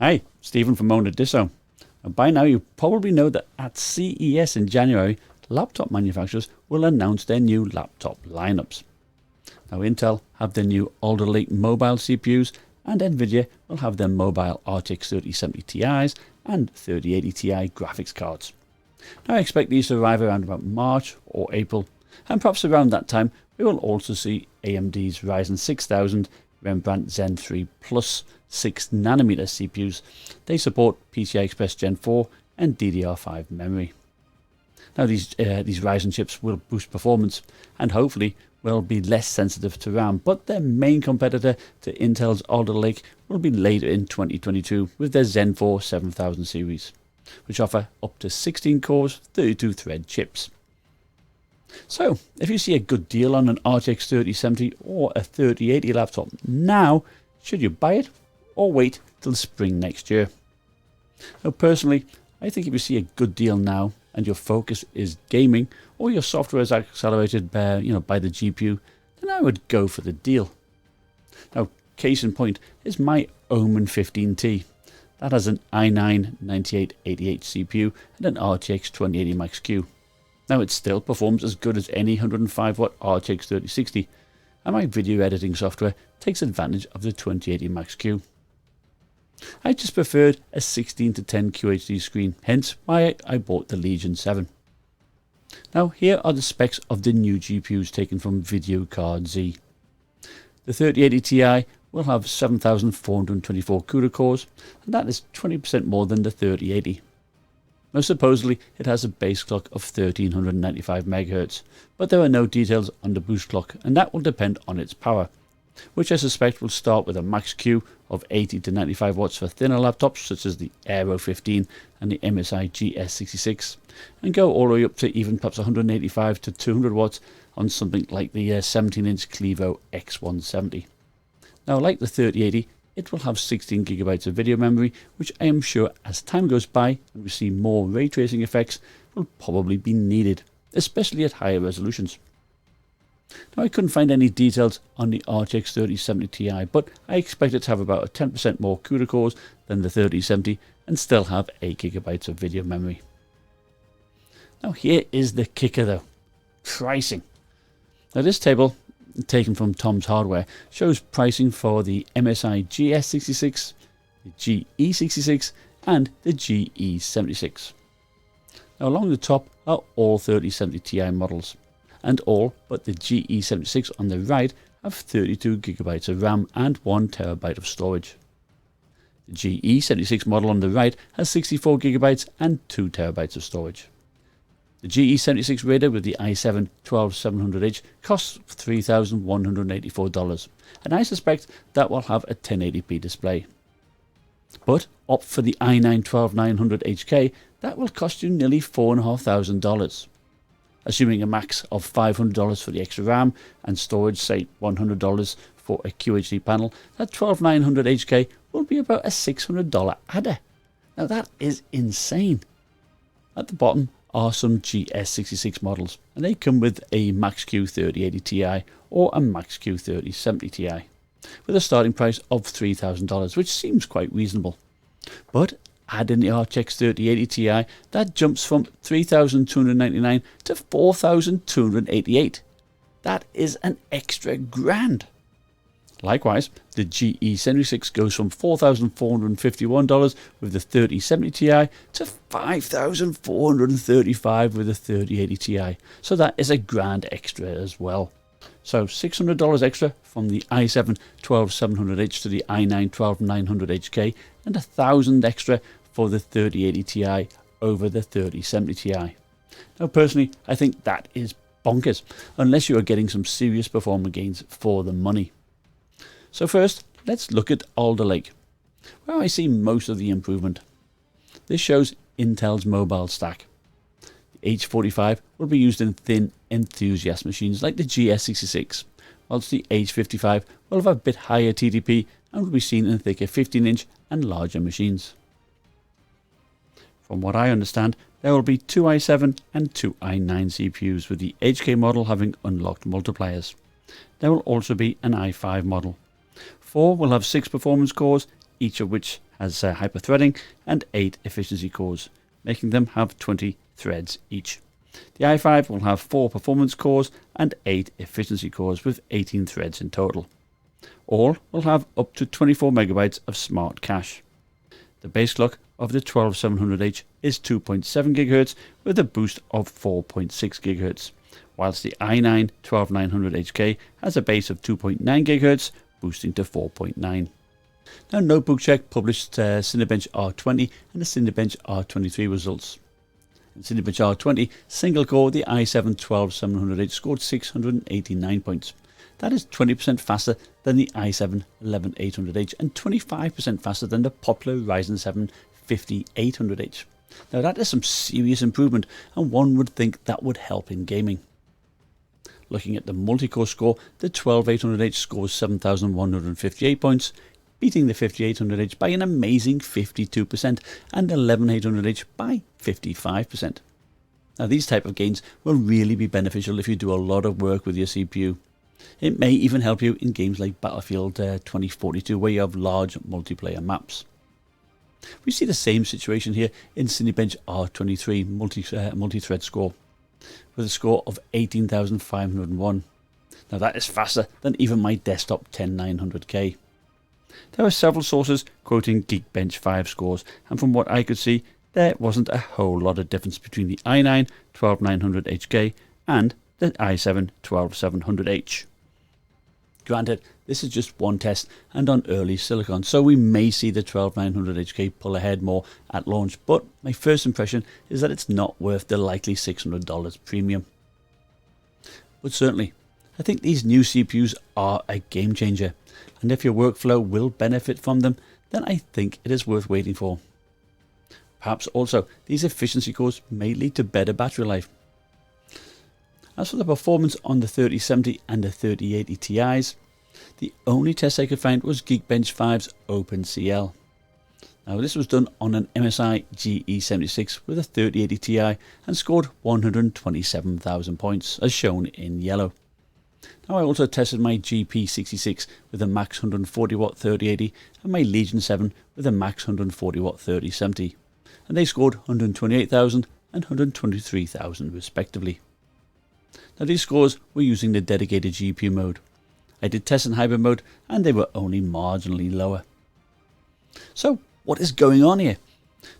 Hi, Stephen from Mona Disso. And by now you probably know that at CES in January, laptop manufacturers will announce their new laptop lineups. Now Intel have their new Alder Lake mobile CPUs, and Nvidia will have their mobile RTX 3070 Ti's and 3080 Ti graphics cards. Now I expect these to arrive around about March or April, and perhaps around that time we will also see AMD's Ryzen 6000 Rembrandt Zen 3 Plus 6nm CPUs. They support PCI Express Gen 4 and DDR5 memory. Now these Ryzen chips will boost performance and hopefully will be less sensitive to RAM, but their main competitor to Intel's Alder Lake will be later in 2022 with their Zen 4 7000 series, which offer up to 16 cores, 32 thread chips. So, if you see a good deal on an RTX 3070 or a 3080 laptop now, should you buy it or wait till spring next year? Now personally, I think if you see a good deal now and your focus is gaming or your software is accelerated by the GPU, then I would go for the deal. Now, case in point is my Omen 15T. That has an i9 9888 CPU and an RTX 2080 Max-Q. Now it still performs as good as any 105 watt RTX 3060, and my video editing software takes advantage of the 2080 Max-Q. I just preferred a 16:10 QHD screen, hence why I bought the Legion 7. Now here are the specs of the new GPUs taken from Video Card Z. The 3080 Ti will have 7424 CUDA cores, and that is 20% more than the 3080. Now supposedly it has a base clock of 1395 MHz, but there are no details on the boost clock, and that will depend on its power, which I suspect will start with a max-Q of 80 to 95 watts for thinner laptops such as the Aero 15 and the MSI GS66, and go all the way up to even perhaps 185 to 200 watts on something like the 17-inch Clevo X170. Now like the 3080, it will have 16 GB of video memory, which I am sure as time goes by and we see more ray tracing effects will probably be needed, especially at higher resolutions. Now I couldn't find any details on the RTX 3070 Ti, but I expect it to have about a 10% more CUDA cores than the 3070 and still have 8 GB of video memory. Now here is the kicker though, pricing. Now this table, taken from Tom's Hardware, shows pricing for the MSI GS66, the GE66 and the GE76. Now along the top are all 3070 Ti models, and all but the GE76 on the right have 32 GB of RAM and 1 TB of storage. The GE76 model on the right has 64 GB and 2 TB of storage. The GE76 Raider with the i7-12700H costs $3,184, and I suspect that will have a 1080p display. But opt for the i9-12900HK, that will cost you nearly $4,500. Assuming a max of $500 for the extra RAM and storage, say $100 for a QHD panel, that 12900HK will be about a $600 adder. Now that is insane. At the bottom are some GS66 models, and they come with a Max-Q 3080 Ti or a Max-Q 3070 Ti, with a starting price of $3,000, which seems quite reasonable. But add in the RTX 3080 Ti, that jumps from $3,299 to $4,288. That is an extra grand. Likewise, the GE76 goes from $4,451 with the 3070 Ti to $5,435 with the 3080 Ti. So that is a grand extra as well. So $600 extra from the i7-12700H to the i9-12900HK, and $1,000 extra for the 3080 Ti over the 3070 Ti. Now personally, I think that is bonkers, unless you are getting some serious performance gains for the money. So first, let's look at Alder Lake, where I see most of the improvement. This shows Intel's mobile stack. The H45 will be used in thin enthusiast machines like the GS66, whilst the H55 will have a bit higher TDP and will be seen in thicker 15-inch and larger machines. From what I understand, there will be 2 i7 and 2 i9 CPUs, with the HK model having unlocked multipliers. There will also be an i5 model. 4 will have 6 performance cores, each of which has hyper-threading and 8 efficiency cores, making them have 20 threads each. The i5 will have 4 performance cores and 8 efficiency cores with 18 threads in total. All will have up to 24 megabytes of smart cache. The base clock of the 12700H is 2.7 GHz with a boost of 4.6 GHz, whilst the i9 12900HK has a base of 2.9 GHz, boosting to 4.9. Now, Notebook Check published Cinebench R20 and the Cinebench R23 results. In Cinebench R20, single core, the i7 12700H scored 689 points. That is 20% faster than the i7 11800H and 25% faster than the popular Ryzen 7 5800H. Now, that is some serious improvement, and one would think that would help in gaming. Looking at the multi-core score, the 12800H scores 7,158 points, beating the 5800H by an amazing 52% and 11800H by 55%. Now, these type of gains will really be beneficial if you do a lot of work with your CPU. It may even help you in games like Battlefield 2042, where you have large multiplayer maps. We see the same situation here in Cinebench R23 multi-thread score, with a score of 18,501. Now, that is faster than even my desktop 10900K. There are several sources quoting Geekbench 5 scores, and from what I could see, there wasn't a whole lot of difference between the i9 12900HK and the i7 12700H. Granted, this is just one test and on early silicon, so we may see the 12900HK pull ahead more at launch, but my first impression is that it's not worth the likely $600 premium. But certainly, I think these new CPUs are a game changer, and if your workflow will benefit from them, then I think it is worth waiting for. Perhaps also, these efficiency cores may lead to better battery life. As for the performance on the 3070 and the 3080Ti's, the only test I could find was Geekbench 5's OpenCL. Now, this was done on an MSI GE76 with a 3080 Ti and scored 127,000 points, as shown in yellow. Now, I also tested my GP66 with a max 140 watt 3080 and my Legion 7 with a max 140 watt 3070, and they scored 128,000 and 123,000 respectively. Now, these scores were using the dedicated GPU mode. I did test in hybrid mode and they were only marginally lower. So, what is going on here?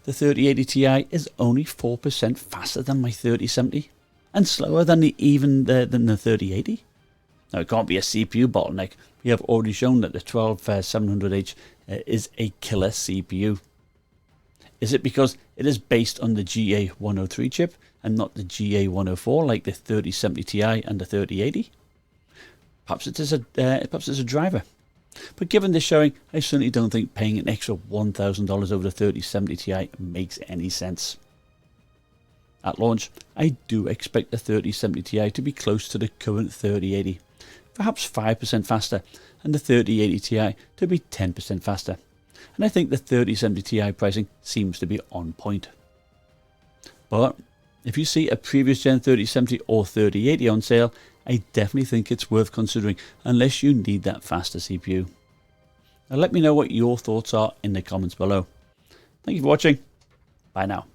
The 3080 Ti is only 4% faster than my 3070 and slower than the 3080. Now, it can't be a CPU bottleneck. We have already shown that the 12700H is a killer CPU. Is it because it is based on the GA103 chip and not the GA104 like the 3070 Ti and the 3080? Perhaps it is a driver. But given this showing, I certainly don't think paying an extra $1,000 over the 3070 Ti makes any sense. At launch, I do expect the 3070 Ti to be close to the current 3080, perhaps 5% faster, and the 3080 Ti to be 10% faster. And I think the 3070 Ti pricing seems to be on point. But if you see a previous gen 3070 or 3080 on sale, I definitely think it's worth considering unless you need that faster CPU. Now, let me know what your thoughts are in the comments below. Thank you for watching. Bye now.